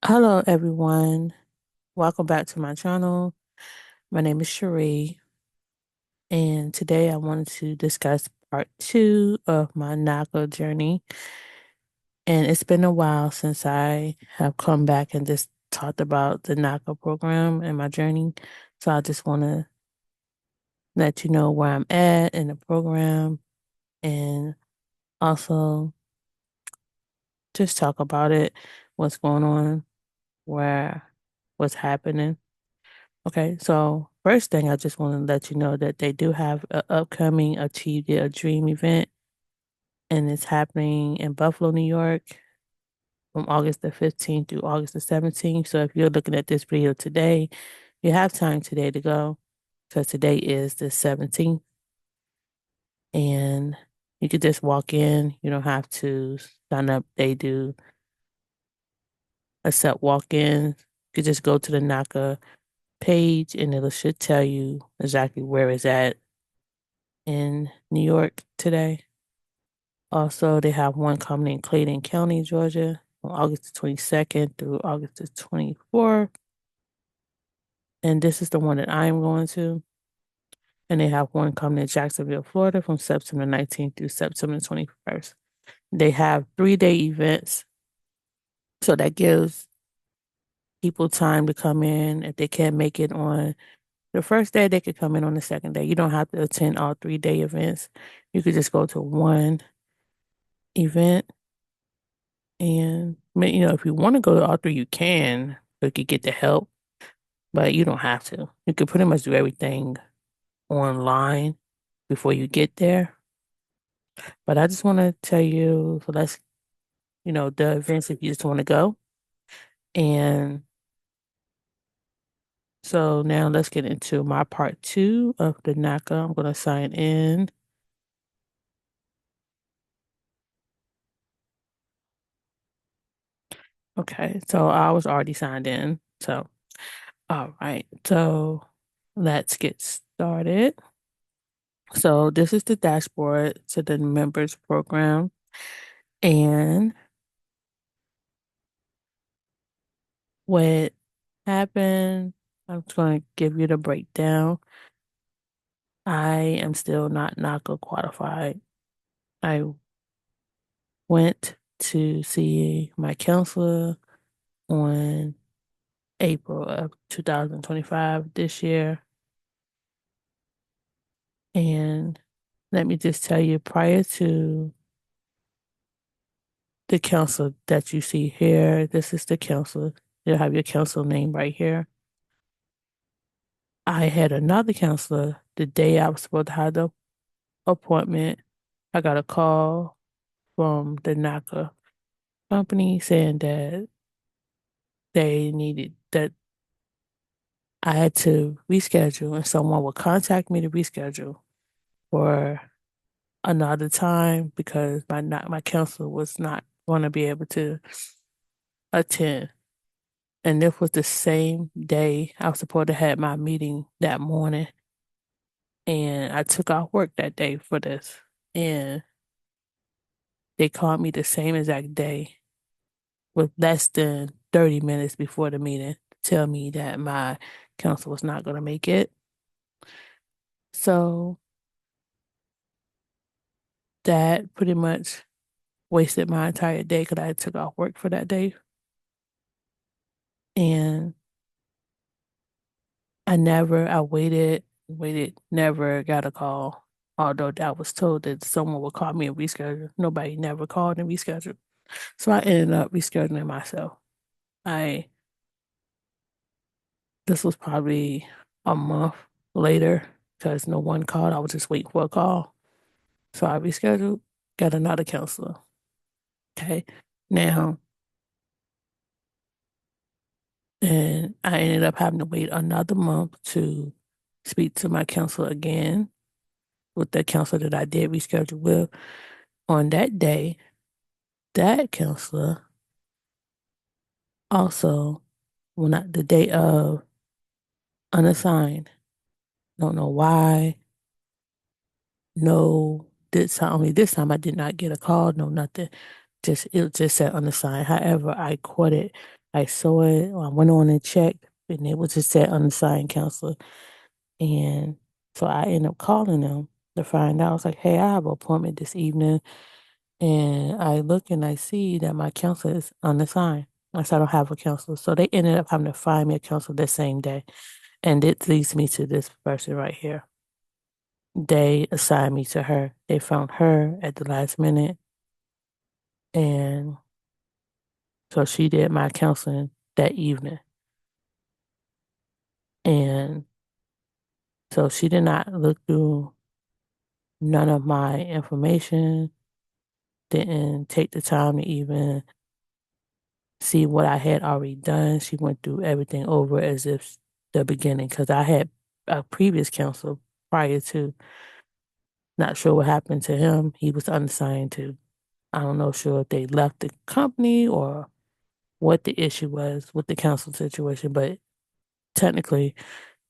Hello, everyone. Welcome back to my channel. My name is Cherie, and today I wanted to discuss part two of my NACA journey. And it's been a while since I have come back and just talked about the NACA program and my journey. So I just want to let you know where I'm at in the program and also just talk about it, what's going on, where, what's happening. Okay, so first thing I just want to let you know that they do have an upcoming Achieve Your Dream event, and it's happening in Buffalo, New York from August the 15th through August the 17th. So if you're looking at this video today, you have time today to go because today is the 17th, and you could just walk in. You don't have to sign up. They do accept walk-ins. You could just go to the NACA page and it should tell you exactly where it's at in New York today. Also, they have one coming in Clayton County, Georgia, on August the 22nd through August the 24th. And this is the one that I am going to. And they have one coming in Jacksonville, Florida from September 19th through September 21st. They have 3-day events. So that gives people time to come in. If they can't make it on the first day, they could come in on the second day. You don't have to attend all 3-day events. You could just go to one event. And if you want to go to all three, you can. So you could get the help, but you don't have to. You can pretty much do everything online before you get there. But I just want to tell you, so let's, the events if you just want to go. And so now let's get into my part two of the NACA. I'm going to sign in. Okay, so I was already signed in. So, all right. So let's get started. So this is the dashboard to the members program. And what happened, I'm just going to give you the breakdown. I am still not NACA qualified. I went to see my counselor on April of 2025 this year. And let me just tell you, prior to the counselor that you see here, this is the counselor. You'll have your counselor name right here. I had another counselor the day I was supposed to have the appointment. I got a call from the NACA company saying that they needed that I had to reschedule and someone would contact me to reschedule for another time because my counselor was not going to be able to attend. And this was the same day I was supposed to have my meeting that morning. And I took off work that day for this. And they called me the same exact day with less than 30 minutes before the meeting to tell me that my counsel was not going to make it. So that pretty much wasted my entire day because I took off work for that day. And I waited, never got a call. Although I was told that someone would call me and reschedule. Nobody never called and rescheduled. So I ended up rescheduling myself. I This was probably a month later because no one called. I was just waiting for a call. So I rescheduled, got another counselor. Okay. Now, and I ended up having to wait another month to speak to my counselor again with the counselor that I did reschedule with. On that day, that counselor also, the day of unassigned, don't know why. No, this time I did not get a call, no nothing. It just said unassigned. However, I caught it I saw it. I went on and checked, and it was just said unassigned counselor. And so I ended up calling them to find out. I was like, hey, I have an appointment this evening. And I look and I see that my counselor is unassigned. I said, I don't have a counselor. So they ended up having to find me a counselor the same day. And it leads me to this person right here. They assigned me to her. They found her at the last minute. And so she did my counseling that evening. And so she did not look through none of my information, didn't take the time to even see what I had already done. She went through everything over as if the beginning, because I had a previous counselor prior to. Not sure what happened to him. He was unassigned too. I don't know sure if they left the company or what the issue was with the council situation, but technically,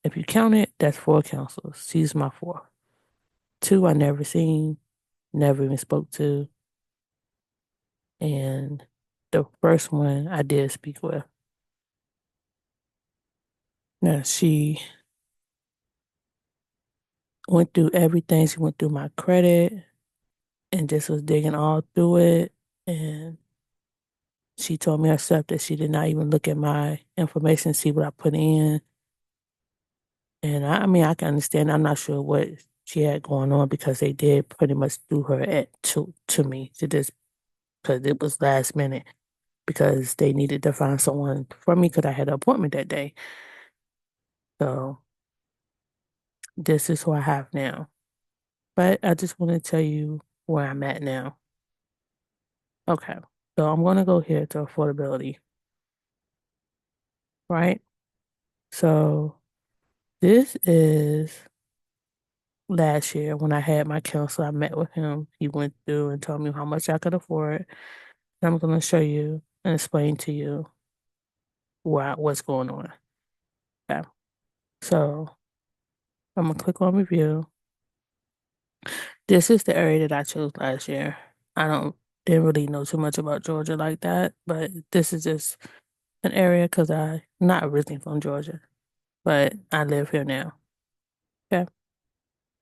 if you count it, that's four counselors. She's my fourth. Two I never seen, never even spoke to, and the first one I did speak with. Now she went through everything. She went through my credit and just was digging all through it. And she told me herself that she did not even look at my information, see what I put in. And I mean, I can understand. I'm not sure what she had going on because they did pretty much do her at to me to just because it was last minute because they needed to find someone for me because I had an appointment that day. So this is who I have now. But I just want to tell you where I'm at now. Okay. So I'm going to go here to affordability, right? So this is last year when I had my counselor. I met with him. He went through and told me how much I could afford. And I'm going to show you and explain to you what's going on. Okay. So I'm going to click on review. This is the area that I chose last year. I don't didn't really know too much about Georgia like that, but this is just an area because I'm not originally from Georgia, but I live here now. Okay.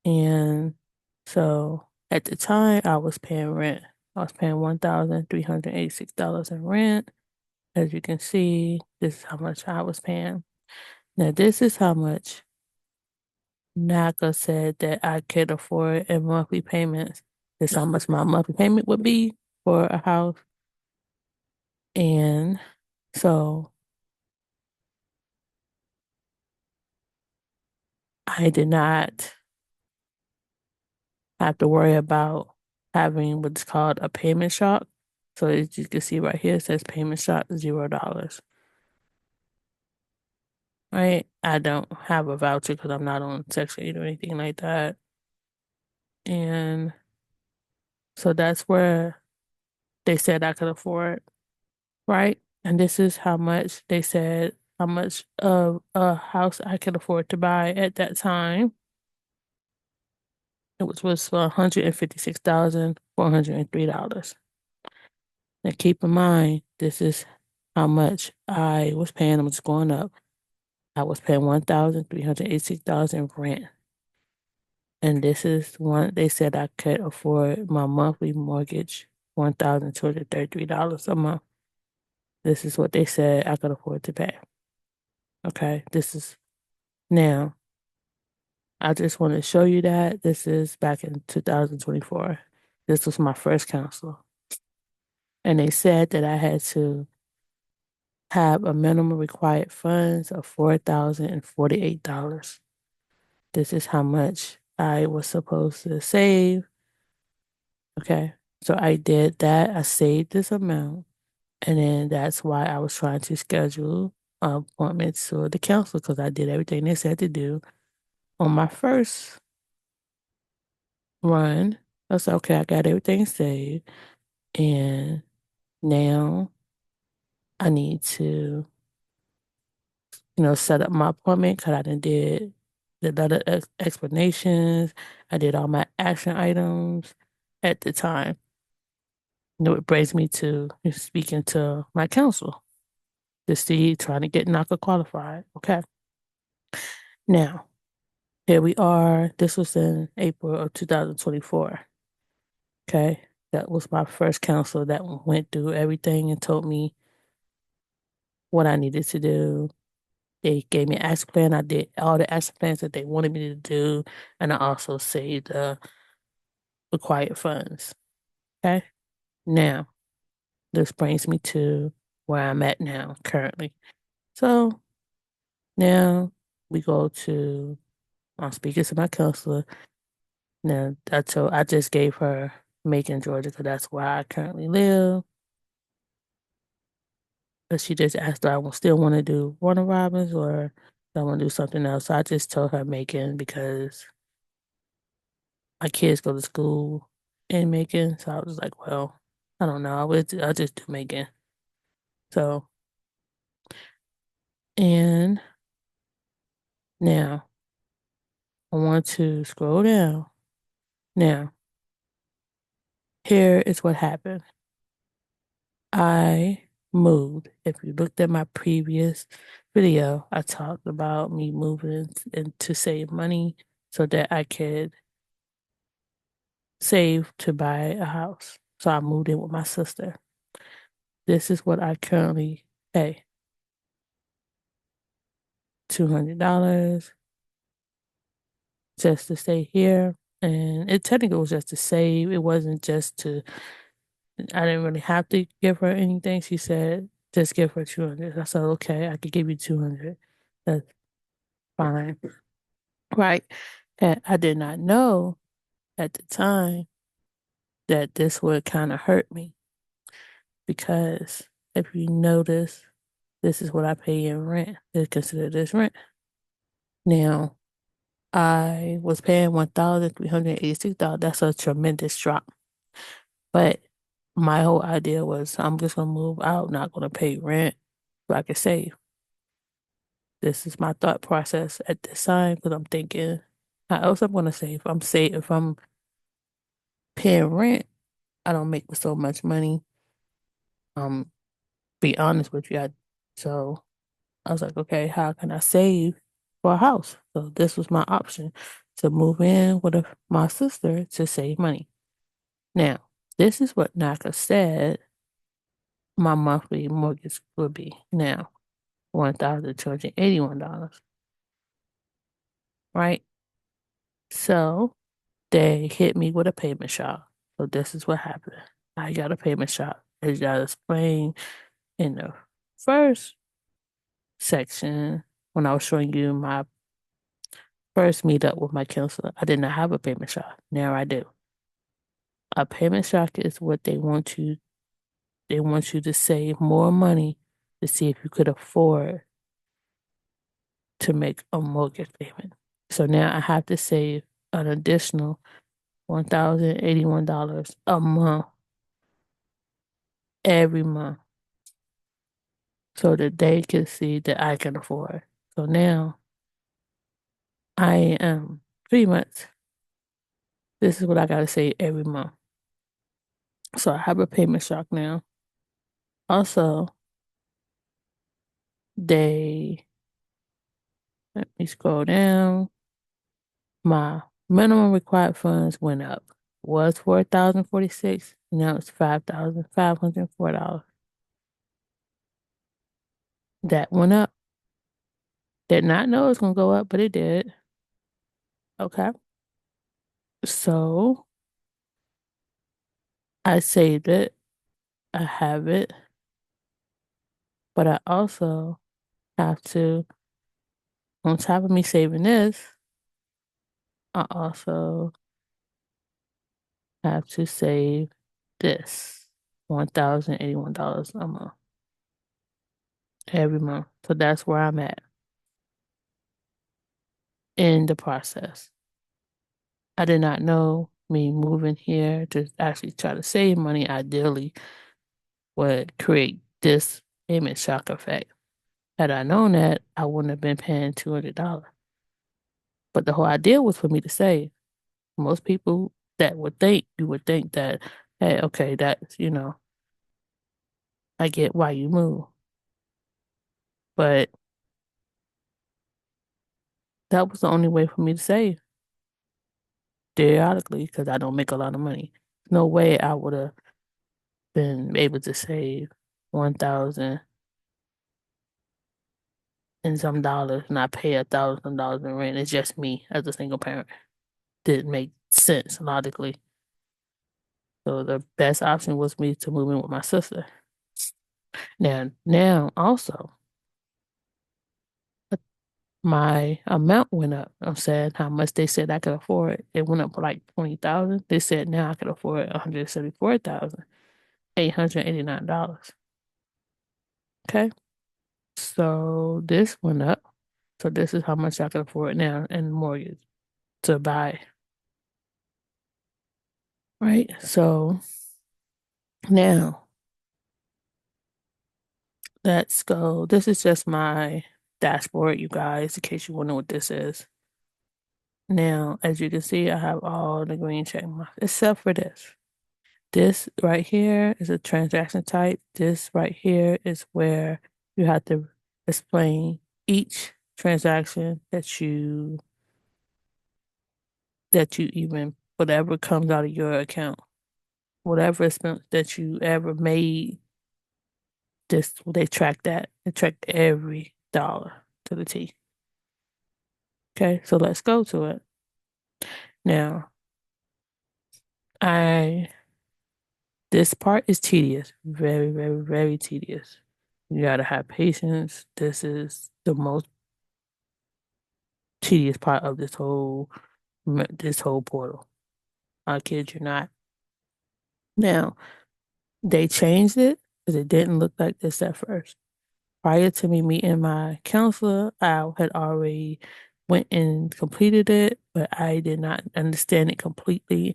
And so at the time I was paying rent. I was paying $1,386 in rent. As you can see, this is how much I was paying. Now this is how much NACA said that I could afford in monthly payments. This is how much my monthly payment would be for a house. And so I did not have to worry about having what's called a payment shock. So as you can see right here, it says payment shock $0. Right? I don't have a voucher because I'm not on Section 8 or anything like that. And so that's where they said I could afford, right? And this is how much they said how much of a house I could afford to buy at that time. It was $156,403. Now keep in mind, this is how much I was paying. I'm just going up. I was paying $1,386 in rent. And this is one they said I could afford my monthly mortgage, $1,233 a month. This is what they said I could afford to pay. Okay, this is now. I just want to show you that this is back in 2024. This was my first counselor. And they said that I had to have a minimum required funds of $4,048. This is how much I was supposed to save. Okay. So I did that. I saved this amount. And then that's why I was trying to schedule appointments for the counselor because I did everything they said to do. On my first run, I said, okay, I got everything saved. And now I need to, set up my appointment because I done did the other explanations. I did all my action items at the time. It brings me to speaking to my counsel. to see, trying to get NACA qualified. Okay. Now, here we are. This was in April of 2024. Okay. That was my first counselor that went through everything and told me what I needed to do. They gave me an action plan. I did all the action plans that they wanted me to do. And I also saved the required funds. Okay. Now, this brings me to where I'm at now, currently. So now we go to, I'm speaking to my counselor. Now, I just gave her Macon, Georgia, because that's where I currently live. But she just asked, do I still want to do Warner Robins or do I want to do something else? So I just told her Macon because my kids go to school in Macon. So I was like, well, I don't know. I'll just do Macon. So, and now I want to scroll down. Now, here is what happened. I moved. If you looked at my previous video, I talked about me moving and to save money so that I could save to buy a house. So I moved in with my sister. This is what I currently pay. $200 just to stay here. And it technically was just to save. It wasn't just to, I didn't really have to give her anything. She said, just give her 200. I said, okay, I could give you 200. That's fine. Right. And I did not know at the time that this would kind of hurt me because if you notice, this is what I pay in rent. They consider this rent. Now, I was paying $1,386. That's a tremendous drop. But my whole idea was I'm just gonna move out, not gonna pay rent so I can save. This is my thought process at this time because I'm thinking, how else I'm gonna save? If I'm paying rent, I don't make so much money. Be honest with you. So I was like, okay, how can I save for a house? So this was my option to move in with my sister to save money. Now, this is what NACA said my monthly mortgage would be. Now, $1,281, right? So they hit me with a payment shock. So this is what happened. I got a payment shock. As I explained in the first section when I was showing you my first meetup with my counselor, I did not have a payment shock. Now I do. A payment shock is what they want you to save more money to see if you could afford to make a mortgage payment. So now I have to save an additional $1,081 a month every month so that they can see that I can afford. So now I am pretty much this is what I gotta save every month. So I have a payment shock now. Also, they let me scroll down. My minimum required funds went up. Was 4,046. Now it's $5,504. That went up. Did not know it was gonna go up, but it did. Okay. So I saved it. I have it. But I also have to, on top of me saving this, I also have to save this $1,081 a month every month. So that's where I'm at in the process. I did not know me moving here to actually try to save money ideally would create this payment shock effect. Had I known that, I wouldn't have been paying $200. But the whole idea was for me to save. Most people you would think that, hey, okay, that's, I get why you move. But that was the only way for me to save periodically because I don't make a lot of money. No way I would have been able to save 1,000 and some dollars and I pay $1,000 in rent. It's just me as a single parent. Didn't make sense logically. So the best option was me to move in with my sister. Now also my amount went up. I'm saying how much they said I could afford. It went up for like 20,000. They said now I could afford $174,889. Okay. So this went up. So this is how much I can afford now in mortgage to buy. Right. So now let's go. This is just my dashboard, you guys, in case you wonder what this is. Now, as you can see, I have all the green check marks except for this. This right here is a transaction type. This right here is where you have to explain each transaction that you even whatever comes out of your account, whatever expense that you ever made. This they track that. They track every dollar to the T. Okay, so let's go to it. Now, I this part is tedious, very, very, very tedious. You gotta have patience. This is the most tedious part of this whole portal. I kid you not. Now, they changed it because it didn't look like this at first. Prior to me meeting my counselor, I had already went and completed it, but I did not understand it completely.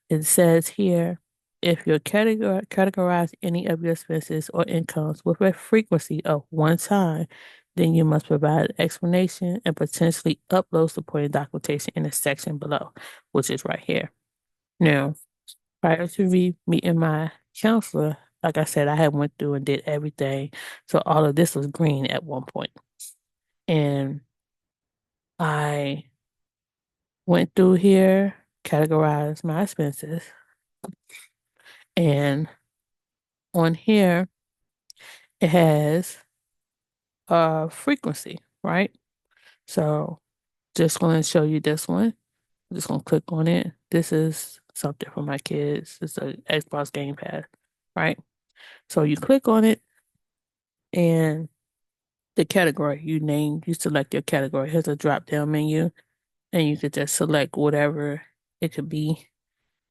It says here, if you categorize any of your expenses or incomes with a frequency of one time, then you must provide an explanation and potentially upload supporting documentation in the section below, which is right here. Now, prior to me meeting my counselor, like I said, I had went through and did everything. So all of this was green at one point. And I went through here, categorized my expenses, and on here it has a frequency, right? So just going to show you this one. I'm just going to click on it. This is something for my kids. It's a Xbox Game Pass, right? So you click on it and the category you select your category. Here's a drop down menu and you could just select whatever it could be.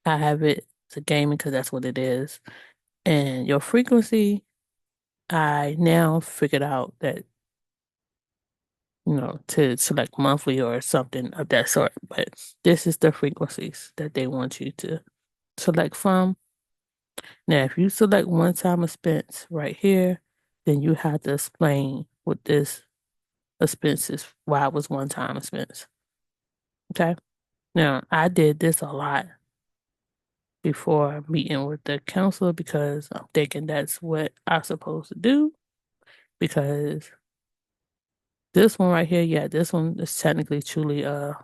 I have it to gaming because that's what it is. And your frequency, I now figured out that, to select monthly or something of that sort. But this is the frequencies that they want you to select from. Now, if you select one time expense right here, then you have to explain what this expense is, why it was one time expense. Okay. Now, I did this a lot before meeting with the counselor because I'm thinking that's what I'm supposed to do. Because this one right here, yeah, this one is technically truly a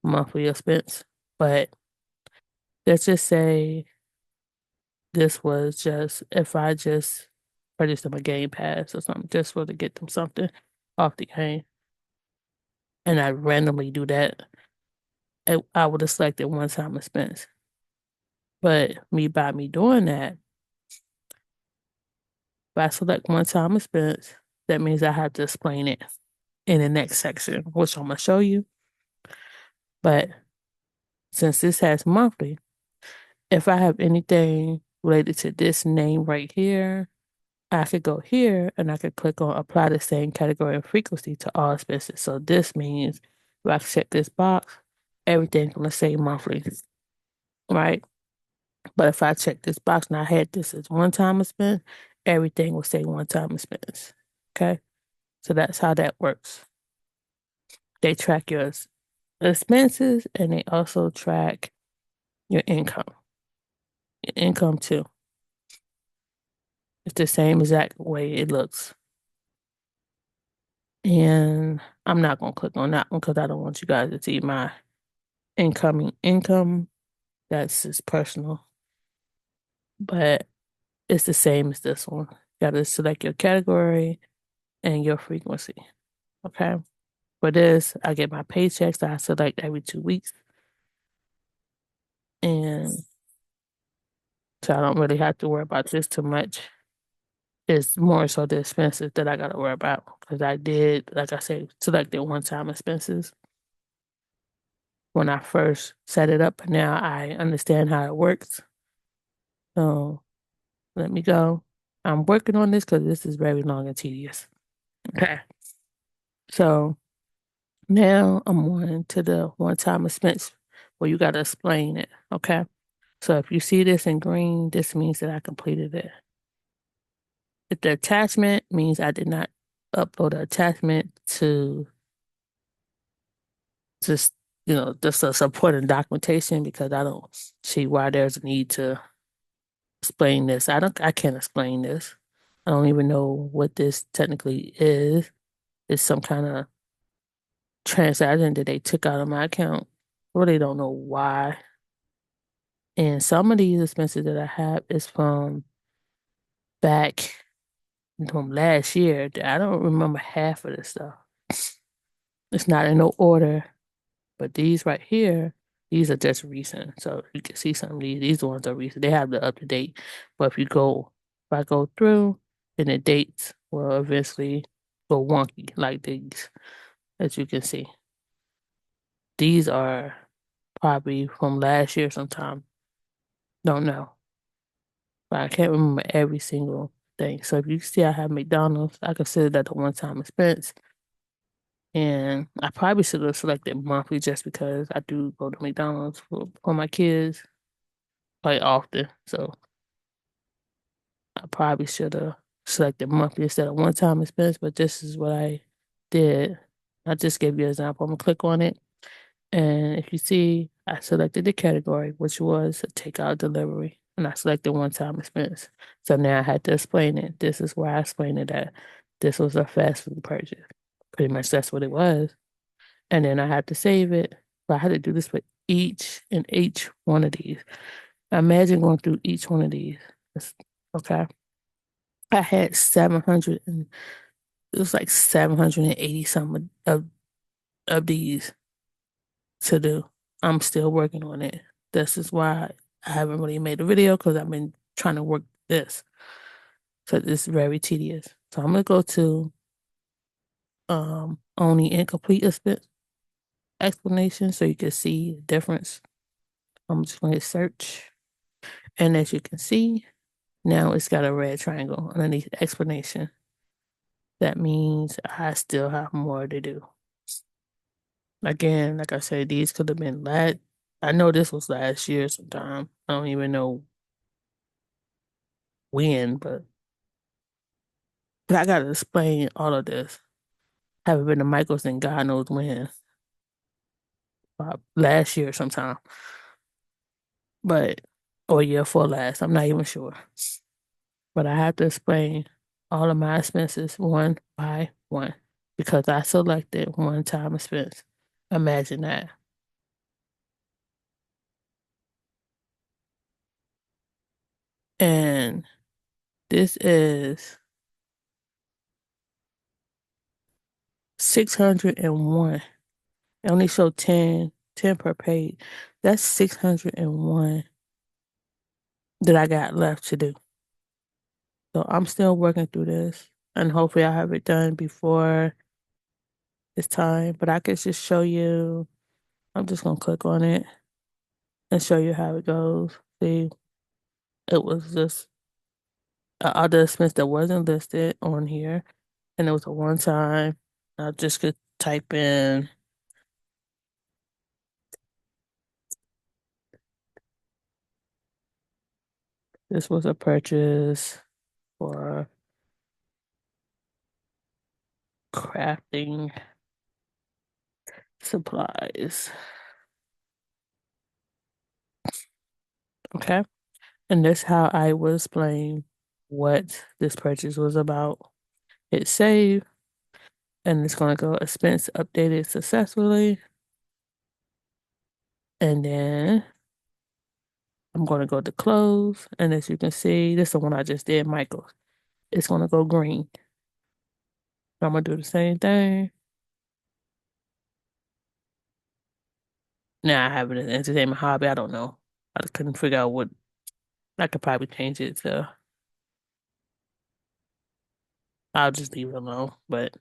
monthly expense. But let's just say this was just if I just purchased them a game pass or something just for to get them something off the game, and I randomly do that, I would have selected one time expense. But by me doing that, if I select one time expense, that means I have to explain it in the next section, which I'm gonna show you. But since this has monthly, if I have anything related to this name right here, I could go here and I could click on apply the same category and frequency to all expenses. So this means if I check this box, everything's gonna say monthly, right? But if I check this box and I had this as one time expense, everything will say one time expense. Okay. So that's how that works. They track your expenses and they also track your income. Your income too. It's the same exact way it looks. And I'm not going to click on that one because I don't want you guys to see my incoming income. That's just personal. But it's the same as this one. You got to select your category and your frequency. Okay. For this, I get my paychecks that I select every 2 weeks. And so I don't really have to worry about this too much. It's more so the expenses that I got to worry about because I did, like I said, selected one-time expenses when I first set it up. Now I understand how it works. So let me go. I'm working on this because this is very long and tedious. Okay. So now I'm on to the one-time expense where you got to explain it. Okay. So if you see this in green, this means that I completed it. If the attachment means I did not upload the attachment to just, just a supporting documentation because I don't see why there's a need to explain this. I can't explain this. I don't even know what this technically is. It's some kind of transaction that they took out of my account. Really don't know why. And some of these expenses that I have is back from last year. I don't remember half of this stuff. It's not in no order, but these right here, these are just recent. So you can see some of these ones are recent. They have the up to date. But if I go through, then the dates will eventually go wonky like these, as you can see. These are probably from last year sometime. Don't know. But I can't remember every single thing. So if you see I have McDonald's, I consider that a one-time expense. And I probably should have selected monthly just because I do go to McDonald's for my kids quite often. So I probably should have selected monthly instead of one-time expense, but this is what I did. I just gave you an example. I'm gonna click on it. And if you see, I selected the category, which was a takeout delivery, and I selected one-time expense. So now I had to explain it. This is where I explained it that this was a fast food purchase. Pretty much that's what it was. And then I had to save it. But I had to do this for each one of these. Imagine going through each one of these. Okay. I had 700 and it was like 780 something of these to do. I'm still working on it. This is why I haven't really made a video because I've been trying to work this. So it's very tedious. So I'm gonna go to only incomplete explanation so you can see the difference. I'm just gonna hit search. And as you can see, now it's got a red triangle underneath the explanation. That means I still have more to do. Again, like I said, these could have been I know this was last year sometime. I don't even know when, but I gotta explain all of this. Haven't been to Michael's in God knows when. Last year sometime. But or year for last. I'm not even sure. But I have to explain all of my expenses one by one because I selected one time expense. Imagine that. And this is 601. It only show 10 per page. That's 601 that I got left to do. So I'm still working through this and hopefully I have it done before it's time. But I can just show you, I'm just gonna click on it and show you how it goes. See, it was just other expense that wasn't listed on here and it was a one time. I just could type in this was a purchase for crafting supplies. Okay. And that's how I will explain what this purchase was about. Hit save. And it's going to go expense updated successfully. And then I'm going to go to close. And as you can see, this is the one I just did, Michael. It's going to go green. So I'm going to do the same thing. Now I have it as entertainment hobby. I don't know. I just couldn't figure out what I could probably change it to. I'll just leave it alone. But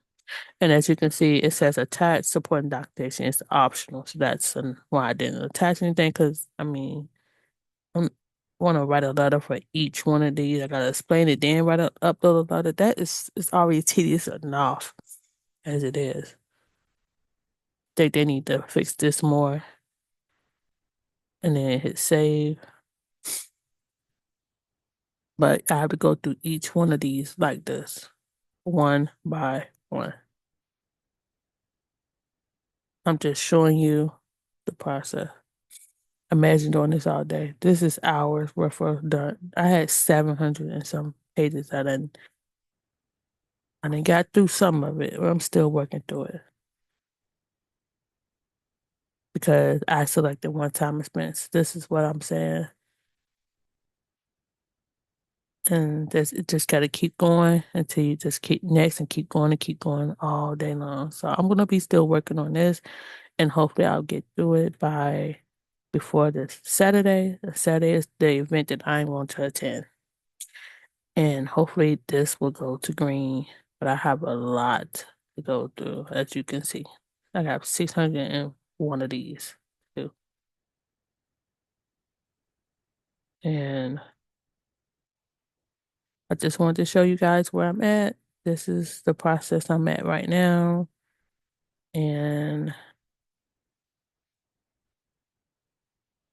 and as you can see, it says attach supporting documentation. It's optional, so that's why I didn't attach anything. Because I mean, I want to write a letter for each one of these. I gotta explain it, then upload a letter. That is it's already tedious enough as it is. Think they need to fix this more, and then hit save. But I have to go through each one of these like this, one by one. I'm just showing you the process. Imagine doing this all day. This is hours worth of done. I had 700 and some pages I done got through some of it, but I'm still working through it because I selected one-time expense. This is what I'm saying. And it just gotta keep going until you just keep next and keep going all day long. So I'm gonna be still working on this and hopefully I'll get through it by before this Saturday. Saturday is the event that I'm going to attend. And hopefully this will go to green. But I have a lot to go through, as you can see. I have 601 of these too. And I just wanted to show you guys where I'm at. This is the process I'm at right now. And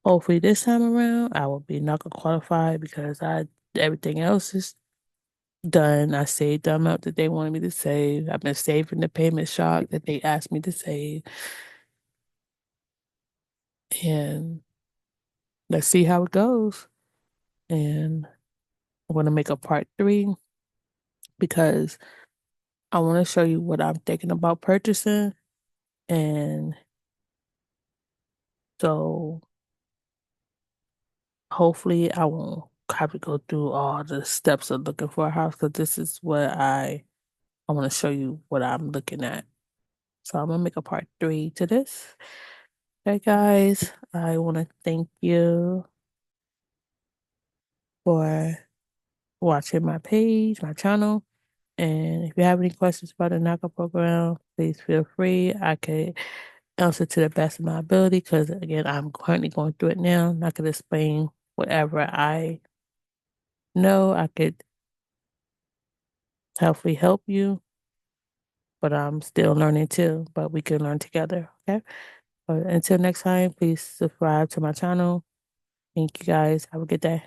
hopefully this time around I will be NACA qualified because I everything else is done. I saved the amount that they wanted me to save. I've been saving the payment shock that they asked me to save. And let's see how it goes. And I want to make a part three because I want to show you what I'm thinking about purchasing. And so hopefully I won't have to go through all the steps of looking for a house because this is what I want to show you what I'm looking at. So I'm gonna make a part three to this. Okay, guys, I want to thank you for watching my page, my channel. And if you have any questions about the NACA program, please feel free. I could answer to the best of my ability because, again, I'm currently going through it now. I could explain whatever I know. I could hopefully help you, but I'm still learning too. But we can learn together, okay? But until next time, please subscribe to my channel. Thank you guys. Have a good day.